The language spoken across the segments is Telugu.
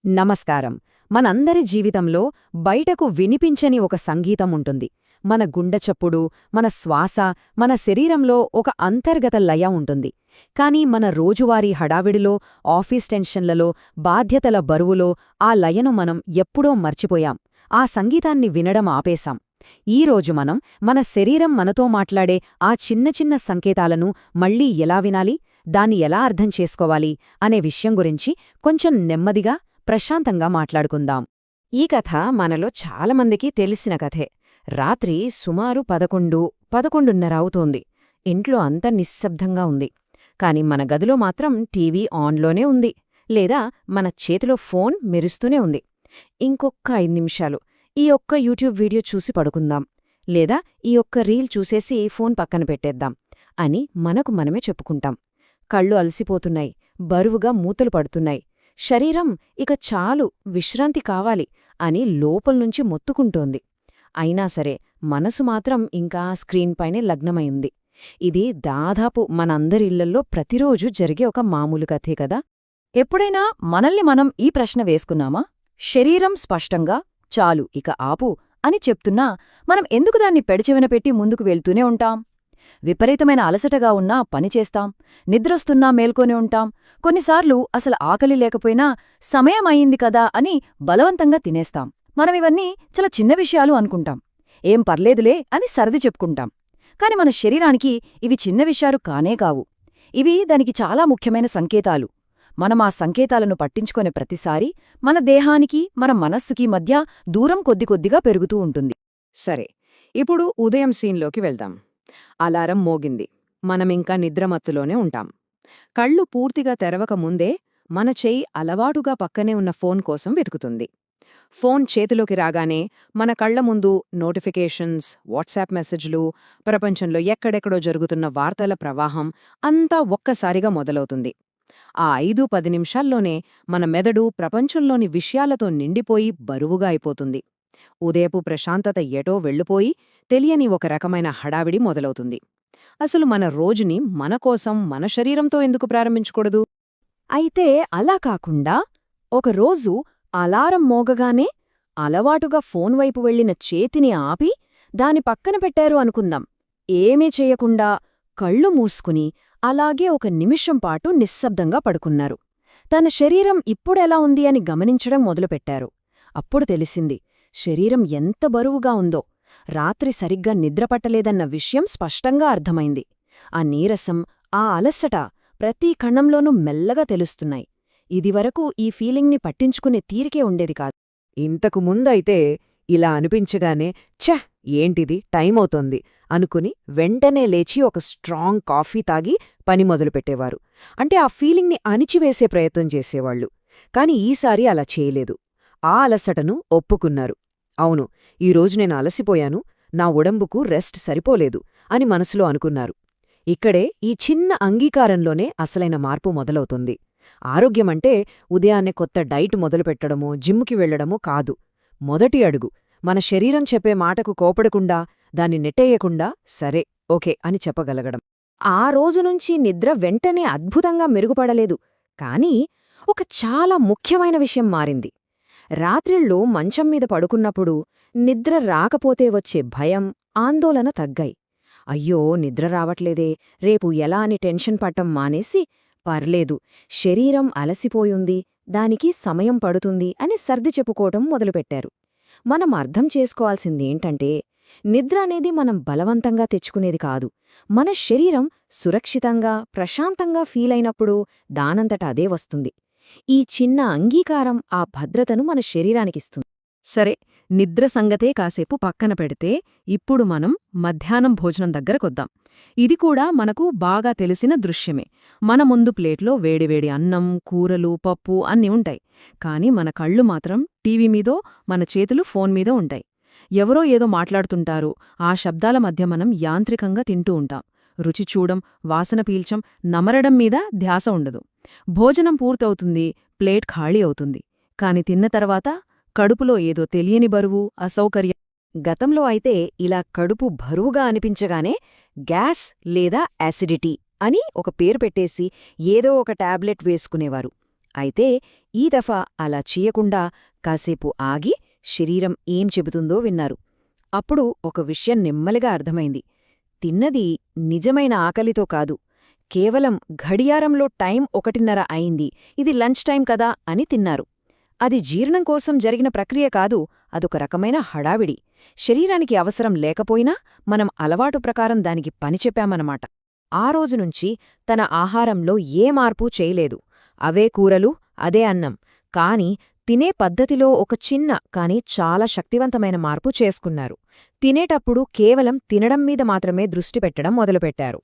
నమస్కారం. మనందరి జీవితంలో బయటకు వినిపించని ఒక సంగీతం ఉంటుంది. మన గుండె చప్పుడు, మన శ్వాస, మన శరీరంలో ఒక అంతర్గత లయ ఉంటుంది. కానీ మన రోజువారీ హడావిడిలో, ఆఫీస్ టెన్షన్లలో, బాధ్యతల బరువులో ఆ లయను మనం ఎప్పుడో మర్చిపోయాం. ఆ సంగీతాన్ని వినడం ఆపేశాం. ఈరోజు మనం మన శరీరం మనతో మాట్లాడే ఆ చిన్న చిన్న సంకేతాలను మళ్ళీ ఎలా వినాలి, దాన్ని ఎలా అర్థం చేసుకోవాలి అనే విషయం గురించి కొంచెం నెమ్మదిగా ప్రశాంతంగా మాట్లాడుకుందాం. ఈ కథ మనలో చాలామందికి తెలిసిన కథే. రాత్రి సుమారు 11:30 అవుతోంది. ఇంట్లో అంతా నిశ్శబ్దంగా ఉంది. కాని మన గదిలో మాత్రం టీవీ ఆన్లోనే ఉంది, లేదా మన చేతిలో ఫోన్ మెరుస్తూనే ఉంది. ఇంకొక్క 5 నిమిషాలు ఈ ఒక్క యూట్యూబ్ వీడియో చూసి పడుకుందాం, లేదా ఈ ఒక్క రీల్ చూసేసి ఫోన్ పక్కన పెట్టేద్దాం అని మనకు మనమే చెప్పుకుంటాం. కళ్ళు అలసిపోతున్నాయి, బరువుగా మూతలు పడుతున్నాయి. శరీరం ఇక చాలు, విశ్రాంతి కావాలి అని లోపల్నుంచి మొత్తుకుంటోంది. అయినా సరే మనసు మాత్రం ఇంకా స్క్రీన్పైనే లగ్నమైంది. ఇది దాదాపు మనందరిళ్లల్లో ప్రతిరోజు జరిగే ఒక మామూలు కథే కదా. ఎప్పుడైనా మనల్ని మనం ఈ ప్రశ్న వేసుకున్నామా? శరీరం స్పష్టంగా చాలు ఇక ఆపు అని చెప్తున్నా మనం ఎందుకు దాన్ని పెడచెవిన పెట్టి ముందుకు వెళ్తూనే ఉంటాం? విపరీతమైన అలసటగా ఉన్నా పనిచేస్తాం, నిద్రొస్తున్నా మేల్కొనే ఉంటాం. కొన్నిసార్లు అసలు ఆకలి లేకపోయినా సమయం అయింది కదా అని బలవంతంగా తినేస్తాం. మనమివన్నీ చాలా చిన్న విషయాలు అనుకుంటాం, ఏం పర్లేదులే అని సర్ది చెప్పుకుంటాం. కాని మన శరీరానికి ఇవి చిన్న విషయాలు కానే కావు. ఇవి దానికి చాలా ముఖ్యమైన సంకేతాలు. మనం ఆ సంకేతాలను పట్టించుకునే ప్రతిసారి మన దేహానికి, మన మనస్సుకి మధ్య దూరం కొద్దిగా పెరుగుతూ ఉంటుంది. సరే, ఇప్పుడు ఉదయం సీన్లోకి వెళ్దాం. అలారం మోగింది. మనమింకా నిద్రమత్తులోనే ఉంటాం. కళ్ళు పూర్తిగా తెరవక ముందే మన చెయ్యి అలవాటుగా పక్కనే ఉన్న ఫోన్ కోసం వెతుకుతుంది. ఫోన్ చేతిలోకి రాగానే మన కళ్ల ముందు నోటిఫికేషన్స్, వాట్సాప్ మెసేజ్లు, ప్రపంచంలో ఎక్కడెక్కడో జరుగుతున్న వార్తల ప్రవాహం అంతా ఒక్కసారిగా మొదలవుతుంది. ఆ 5-10 నిమిషాల్లోనే మన మెదడు ప్రపంచంలోని విషయాలతో నిండిపోయి బరువుగా అయిపోతుంది. ఉదయపు ప్రశాంతత ఎటో వెళ్ళిపోయి తెలియని ఒక రకమైన హడావిడి మొదలవుతుంది. అసలు మన రోజుని మనకోసం, మన శరీరంతో ఎందుకు ప్రారంభించకూడదు? అయితే అలా కాకుండా ఒకరోజు అలారం మోగగానే అలవాటుగా ఫోన్ వైపు వెళ్లిన చేతిని ఆపి దాని పక్కన పెట్టారు అనుకుందాం. ఏమీ చేయకుండా కళ్ళు మూసుకుని అలాగే ఒక నిమిషం పాటు నిశ్శబ్దంగా పడుకున్నారు. తన శరీరం ఇప్పుడెలా ఉంది అని గమనించడం మొదలుపెట్టారు. అప్పుడు తెలిసింది, శరీరం ఎంత బరువుగా ఉందో. రాత్రి సరిగ్గా నిద్రపట్టలేదన్న విషయం స్పష్టంగా అర్థమైంది. ఆ నీరసం, ఆ అలసట ప్రతి కణంలోనూ మెల్లగా తెలుస్తున్నాయి. ఇదివరకు ఈ ఫీలింగ్ని పట్టించుకునే తీరికే ఉండేది కాదు. ఇంతకు ముందైతే ఇలా అనిపించగానే ఛ, ఏంటిది, టైమవుతోంది అనుకుని వెంటనే లేచి ఒక స్ట్రాంగ్ కాఫీ తాగి పని మొదలుపెట్టేవారు. అంటే ఆ ఫీలింగ్ని అణిచివేసే ప్రయత్నం చేసేవాళ్లు. కాని ఈసారి అలా చేయలేదు. ఆ అలసటను ఒప్పుకున్నారు. అవును, ఈరోజు నేను అలసిపోయాను, నా ఉడంబుకు రెస్ట్ సరిపోలేదు అని మనసులో అనుకున్నారు. ఇక్కడే ఈ చిన్న అంగీకారంలోనే అసలైన మార్పు మొదలవుతుంది. ఆరోగ్యమంటే ఉదయాన్నే కొత్త డైట్ మొదలుపెట్టడమో, జిమ్కి వెళ్లడమో కాదు. మొదటి అడుగు మన శరీరం చెప్పే మాటకు కోపడకుండా, దాన్ని నెట్టేయకుండా సరే, ఓకే అని చెప్పగలగడం. ఆ రోజునుంచి నిద్ర వెంటనే అద్భుతంగా మెరుగుపడలేదు. కానీ ఒక చాలా ముఖ్యమైన విషయం మారింది. రాత్రిళ్ళు మంచం మీద పడుకున్నప్పుడు నిద్ర రాకపోతే వచ్చే భయం, ఆందోళన తగ్గాయి. అయ్యో, నిద్ర రావట్లేదే, రేపు ఎలా అని టెన్షన్ పట్టం మానేసి, పర్లేదు, శరీరం అలసిపోయుంది, దానికి సమయం పడుతుంది అని సర్ది చెప్పుకోవటం మొదలుపెట్టారు. మనం అర్థం చేసుకోవాల్సిందేంటంటే, నిద్ర అనేది మనం బలవంతంగా తెచ్చుకునేది కాదు. మన శరీరం సురక్షితంగా, ప్రశాంతంగా ఫీలైనప్పుడు దానంతట అదే వస్తుంది. ఈ చిన్న అంగీకారం ఆ భద్రతను మన శరీరానికిస్తుంది. సరే, నిద్ర సంగతే కాసేపు పక్కన పెడితే ఇప్పుడు మనం మధ్యాహ్నం భోజనం దగ్గరకొద్దాం. ఇది కూడా మనకు బాగా తెలిసిన దృశ్యమే. మన ముందు ప్లేట్లో వేడివేడి అన్నం, కూరలు, పప్పు అన్నీ ఉంటాయి. కాని మన కళ్ళు మాత్రం టీవీ మీదో, మన చేతులు ఫోన్ మీదో ఉంటాయి. ఎవరో ఏదో మాట్లాడుతుంటారు, ఆ శబ్దాల మధ్య మనం యాంత్రికంగా తింటూ ఉంటాం. రుచి చూడం, వాసన పీల్చం, నమరడం మీద ధ్యాస ఉండదు. భోజనం పూర్తవుతుంది, ప్లేట్ ఖాళీ అవుతుంది. కాని తిన్న తర్వాత కడుపులో ఏదో తెలియని బరువు, అసౌకర్యం. గతంలో అయితే ఇలా కడుపు బరువుగా అనిపించగానే గ్యాస్ లేదా యాసిడిటీ అని ఒక పేరు పెట్టేసి ఏదో ఒక టాబ్లెట్ వేసుకునేవారు. అయితే ఈ దఫా అలా చేయకుండా కాసేపు ఆగి శరీరం ఏం చెబుతుందో విన్నారు. అప్పుడు ఒక విషయం నెమ్మలిగా అర్థమైంది. తిన్నది నిజమైన ఆకలితో కాదు, కేవలం ఘడియారంలో టైం 1:30 అయింది, ఇది లంచ్ టైం కదా అని తిన్నారు. అది జీర్ణం కోసం జరిగిన ప్రక్రియ కాదు, అదొక రకమైన హడావిడి. శరీరానికి అవసరం లేకపోయినా మనం అలవాటు ప్రకారం దానికి పనిచెప్పామన్నమాట. ఆ రోజునుంచి తన ఆహారంలో ఏ మార్పూ చేయలేదు. అవే కూరలు, అదే అన్నం. కాని తినే పద్ధతిలో ఒక చిన్న కాని చాలా శక్తివంతమైన మార్పు చేసుకున్నారు. తినేటప్పుడు కేవలం తినడం మీద మాత్రమే దృష్టి పెట్టడం మొదలుపెట్టారు.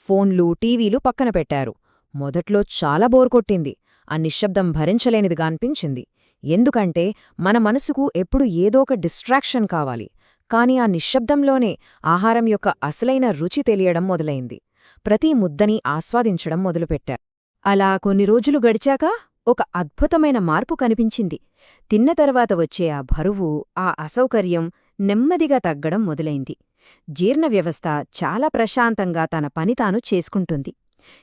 ఫోన్లు, టీవీలు పక్కన పెట్టారు. మొదట్లో చాలా బోర్ కొట్టింది. ఆ నిశ్శబ్దం భరించలేనిదిగా అనిపించింది. ఎందుకంటే మన మనసుకు ఎప్పుడు ఏదో ఒక డిస్ట్రాక్షన్ కావాలి. కాని ఆ నిశ్శబ్దంలోనే ఆహారం యొక్క అసలైన రుచి తెలియడం మొదలైంది. ప్రతి ముద్దని ఆస్వాదించడం మొదలుపెట్టారు. అలా కొన్ని రోజులు గడిచాక ఒక అద్భుతమైన మార్పు కనిపించింది. తిన్న తర్వాత వచ్చే ఆ బరువు, ఆ అసౌకర్యం నెమ్మదిగా తగ్గడం మొదలైంది. జీర్ణ వ్యవస్థ చాలా ప్రశాంతంగా తన పని తాను చేసుకుంటుంది.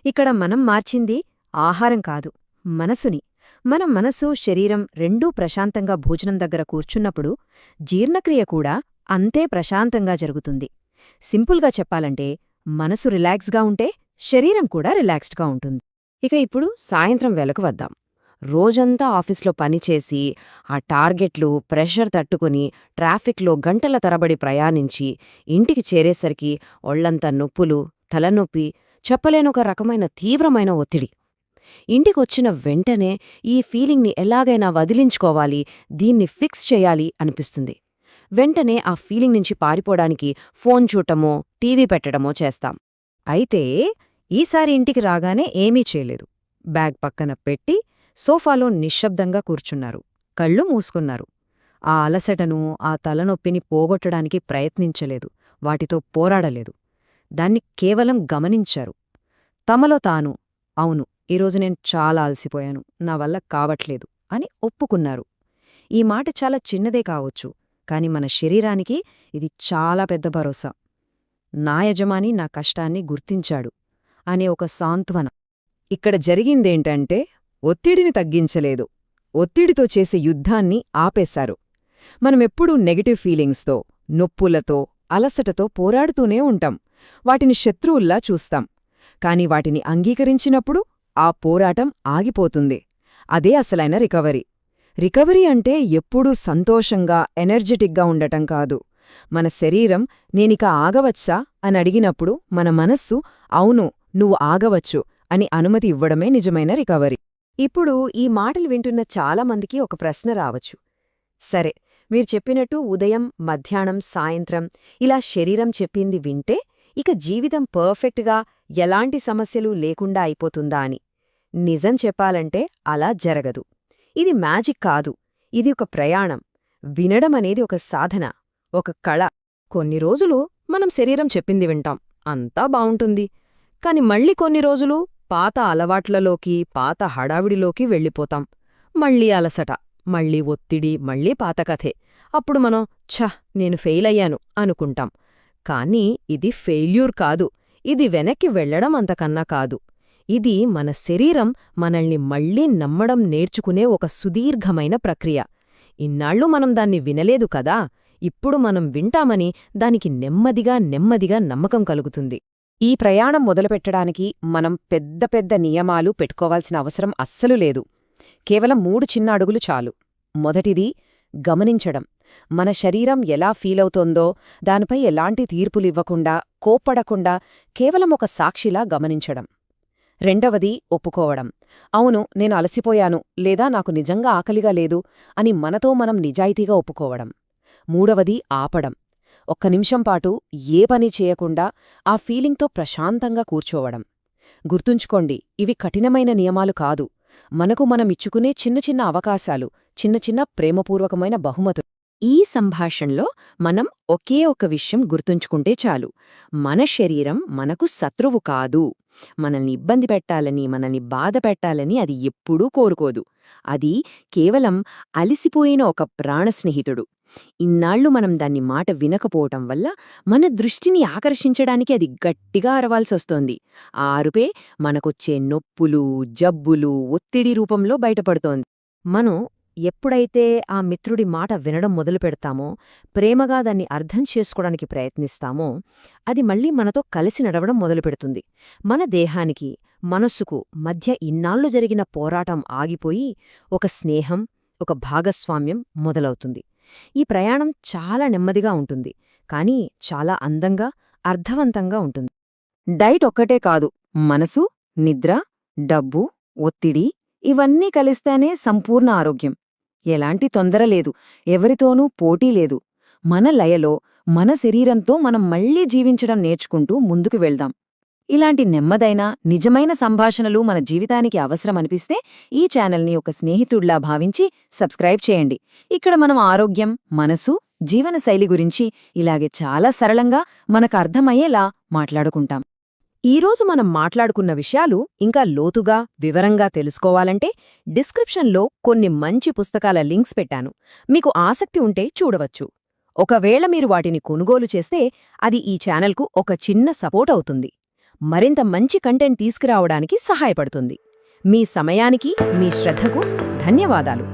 ఇక్కడ మనం మార్చింది ఆహారం కాదు, మనసుని. మన మనసు, శరీరం రెండూ ప్రశాంతంగా భోజనం దగ్గర కూర్చున్నప్పుడు జీర్ణక్రియ కూడా అంతే ప్రశాంతంగా జరుగుతుంది. సింపుల్గా చెప్పాలంటే మనసు రిలాక్స్గా ఉంటే శరీరం కూడా రిలాక్స్డ్గా ఉంటుంది. ఇక ఇప్పుడు సాయంత్రం వేళకు వద్దాం. రోజంతా ఆఫీస్లో పనిచేసి ఆ టార్గెట్లు, ప్రెషర్ తట్టుకుని ట్రాఫిక్లో గంటల తరబడి ప్రయాణించి ఇంటికి చేరేసరికి ఒళ్లంతా నొప్పులు, తలనొప్పి, చెప్పలేనొక రకమైన తీవ్రమైన ఒత్తిడి. ఇంటికొచ్చిన వెంటనే ఈ ఫీలింగ్ని ఎలాగైనా వదిలించుకోవాలి, దీన్ని ఫిక్స్ చెయ్యాలి అనిపిస్తుంది. వెంటనే ఆ ఫీలింగ్ నుంచి పారిపోవడానికి ఫోన్ చూడటమో, టీవీ పెట్టడమో చేస్తాం. అయితే ఈసారి ఇంటికి రాగానే ఏమీ చేయలేదు. బ్యాగ్ పక్కన పెట్టి సోఫాలో నిశ్శబ్దంగా కూర్చున్నారు. కళ్ళు మూసుకున్నారు. ఆ అలసటను, ఆ తలనొప్పిని పోగొట్టడానికి ప్రయత్నించలేదు. వాటితో పోరాడలేదు. దాన్ని కేవలం గమనించారు. తమలో తాను, అవును, ఈరోజు నేను చాలా అలసిపోయాను, నా వల్ల కావట్లేదు అని ఒప్పుకున్నారు. ఈ మాట చాలా చిన్నదే కావచ్చు, కాని మన శరీరానికి ఇది చాలా పెద్ద భరోసా. నా యజమాని నా కష్టాన్ని గుర్తించాడు అనే ఒక సాంత్వన. ఇక్కడ జరిగిందేంటంటే ఒత్తిడిని తగ్గించలేదు, ఒత్తిడితో చేసే యుద్ధాన్ని ఆపేశారు. మనమెప్పుడూ నెగటివ్ ఫీలింగ్స్తో, నొప్పులతో, అలసటతో పోరాడుతూనే ఉంటాం. వాటిని శత్రువుల్లా చూస్తాం. కాని వాటిని అంగీకరించినప్పుడు ఆ పోరాటం ఆగిపోతుంది. అదే అసలైన రికవరీ. రికవరీ అంటే ఎప్పుడూ సంతోషంగా, ఎనర్జెటిక్గా ఉండటం కాదు. మన శరీరం నేనిక ఆగవచ్చా అని అడిగినప్పుడు మన మనస్సు అవును, నువ్వు ఆగవచ్చు అని అనుమతి ఇవ్వడమే నిజమైన రికవరీ. ఇప్పుడు ఈ మాటలు వింటున్న చాలామందికి ఒక ప్రశ్న రావచ్చు. సరే, మీరు చెప్పినట్టు ఉదయం, మధ్యాహ్నం, సాయంత్రం ఇలా శరీరం చెప్పింది వింటే ఇక జీవితం పర్ఫెక్ట్గా ఎలాంటి సమస్యలు లేకుండా అయిపోతుందా అని. నిజం చెప్పాలంటే అలా జరగదు. ఇది మ్యాజిక్ కాదు, ఇది ఒక ప్రయాణం. వినడం అనేది ఒక సాధన, ఒక కళ. కొన్ని రోజులు మనం శరీరం చెప్పింది వింటాం, అంతా బావుంటుంది. కాని మళ్ళీ కొన్ని రోజులు పాత అలవాట్లలోకి, పాత హడావిడిలోకి వెళ్ళిపోతాం. మళ్ళీ అలసట, మళ్ళీ ఒత్తిడి, మళ్ళీ పాత కథే. అప్పుడు మనం నేను ఫెయిల్ అయ్యాను అనుకుంటాం. కానీ ఇది ఫెయిల్యూర్ కాదు, ఇది వెనక్కి వెళ్లడం అంతకన్నా కాదు. ఇది మన శరీరం మనల్ని మళ్లీ నమ్మడం నేర్చుకునే ఒక సుదీర్ఘమైన ప్రక్రియ. ఇన్నాళ్ళు మనం దాన్ని వినలేదు కదా, ఇప్పుడు మనం వింటామని దానికి నెమ్మదిగా నెమ్మదిగా నమ్మకం కలుగుతుంది. ఈ ప్రయాణం మొదలుపెట్టడానికి మనం పెద్ద పెద్ద నియమాలు పెట్టుకోవాల్సిన అవసరం అస్సలు లేదు. కేవలం 3 చిన్న అడుగులు చాలు. మొదటిది గమనించడం. మన శరీరం ఎలా ఫీలవుతోందో దానిపై ఎలాంటి తీర్పులివ్వకుండా, కోప్పడకుండా కేవలం ఒక సాక్షిలా గమనించడం. రెండవది ఒప్పుకోవడం. అవును, నేను అలసిపోయాను లేదా నాకు నిజంగా ఆకలిగా లేదు అని మనతో మనం నిజాయితీగా ఒప్పుకోవడం. మూడవది ఆపడం. ఒక్క నిమిషం పాటు ఏ పని చేయకుండా ఆ ఫీలింగ్తో ప్రశాంతంగా కూర్చోవడం. గుర్తుంచుకోండి, ఇవి కఠినమైన నియమాలు కాదు, మనకు మనమిచ్చుకునే చిన్న చిన్న అవకాశాలు, చిన్న చిన్న ప్రేమపూర్వకమైన బహుమతులు. ఈ సంభాషణలో మనం ఒకే ఒక విషయం గుర్తుంచుకుంటే చాలు. మన శరీరం మనకు శత్రువు కాదు. మనల్ని ఇబ్బంది పెట్టాలని, మనల్ని బాధ పెట్టాలని అది ఎప్పుడూ కోరుకోదు. అది కేవలం అలిసిపోయిన ఒక ప్రాణస్నేహితుడు. ఇన్నాళ్లు మనం దాన్ని మాట వినకపోవటం వల్ల మన దృష్టిని ఆకర్షించడానికి అది గట్టిగా అరవాల్సొస్తోంది. ఆ అరుపే మనకొచ్చే నొప్పులు, జబ్బులు, ఒత్తిడి రూపంలో బయటపడుతోంది. మనం ఎప్పుడైతే ఆ మిత్రుడి మాట వినడం మొదలుపెడతామో, ప్రేమగా దాన్ని అర్థం చేసుకోవడానికి ప్రయత్నిస్తామో, అది మళ్ళీ మనతో కలిసి నడవడం మొదలుపెడుతుంది. మన దేహానికి, మనస్సుకు మధ్య ఇన్నాళ్లు జరిగిన పోరాటం ఆగిపోయి, ఒక స్నేహం, ఒక భాగస్వామ్యం మొదలవుతుంది. ఈ ప్రయాణం చాలా నెమ్మదిగా ఉంటుంది, కానీ చాలా అందంగా, అర్థవంతంగా ఉంటుంది. డైట్ ఒక్కటే కాదు, మనసు, నిద్ర, డబ్బు, ఒత్తిడి ఇవన్నీ కలిస్తేనే సంపూర్ణ ఆరోగ్యం. ఎలాంటి తొందర లేదు, ఎవరితోనూ పోటీ లేదు. మన లయలో, మన శరీరంతో మనం మళ్లీ జీవించడం నేర్చుకుంటూ ముందుకు వెళ్దాం. ఇలాంటి నెమ్మదైన, నిజమైన సంభాషణలు మన జీవితానికి అవసరమనిపిస్తే ఈ ఛానల్ని ఒక స్నేహితుడిలా భావించి సబ్స్క్రైబ్ చేయండి. ఇక్కడ మనం ఆరోగ్యం, మనసు, జీవనశైలి గురించి ఇలాగే చాలా సరళంగా మనకు అర్థమయ్యేలా మాట్లాడుకుంటాం. ఈరోజు మనం మాట్లాడుకున్న విషయాలు ఇంకా లోతుగా, వివరంగా తెలుసుకోవాలంటే డిస్క్రిప్షన్లో కొన్ని మంచి పుస్తకాల లింక్స్ పెట్టాను. మీకు ఆసక్తి ఉంటే చూడవచ్చు. ఒకవేళ మీరు వాటిని కొనుగోలు చేస్తే అది ఈ ఛానల్కు ఒక చిన్న సపోర్ట్ అవుతుంది. మరింత మంచి కంటెంట్ తీసుకురావడానికి సహాయపడుతుంది. మీ సమయానికి, మీ శ్రద్ధకు ధన్యవాదాలు.